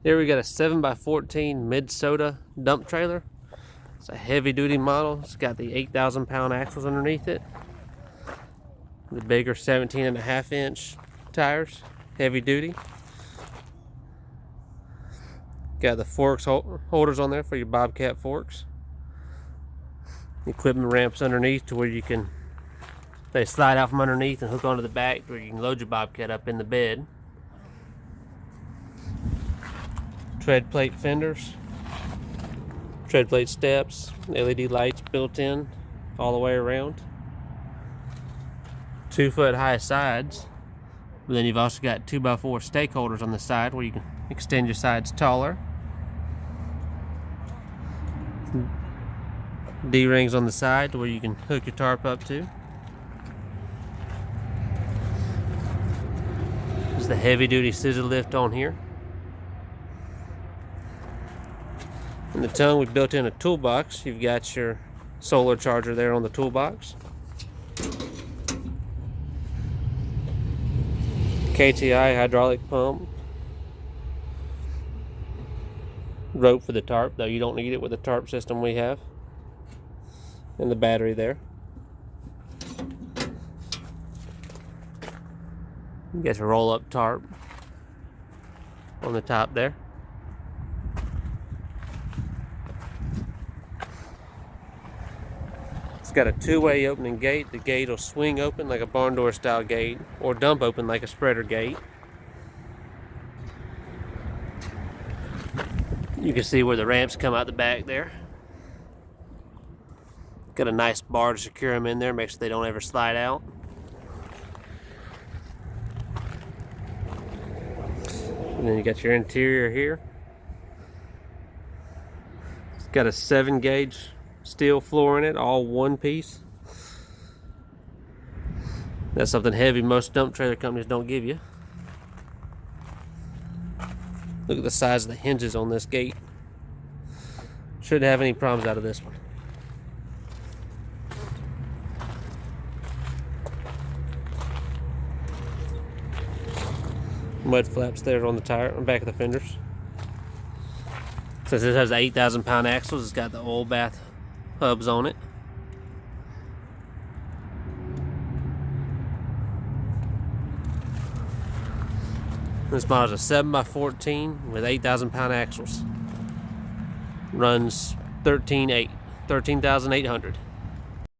Here we got a 7x14 MIDSOTA dump trailer. It's a heavy duty model. It's got the 8,000 pound axles underneath it. The bigger 17.5-inch tires, heavy duty. Got the forks holders on there for your bobcat forks. Equipment ramps underneath to where they slide out from underneath and hook onto the back where you can load your bobcat up in the bed. Tread plate fenders, tread plate steps, LED lights built in all the way around. 2-foot high sides, but then you've also got 2x4 stake holders on the side where you can extend your sides taller. D-rings on the side where you can hook your tarp up to. There's the heavy duty scissor lift on here. In the tongue, we built in a toolbox. You've got your solar charger there on the toolbox. KTI hydraulic pump. Rope for the tarp, though you don't need it with the tarp system we have. And the battery there. You got your roll-up tarp on the top there. It's got a two-way opening gate. The gate will swing open like a barn door style gate or dump open like a spreader gate. You can see where the ramps come out the back there. Got a nice bar to secure them in there, make sure they don't ever slide out. And then you got your interior here. It's got a 7-gauge steel floor in it, all one piece. That's something heavy most dump trailer companies don't give you. Look at the size of the hinges on this gate. Shouldn't have any problems out of this one. Mud flaps there on the tire, on back of the fenders. Since this has 8,000 pound axles, it's got the oil bath hubs on it. This model is a 7x14 with 8,000 pound axles. Runs 13,800.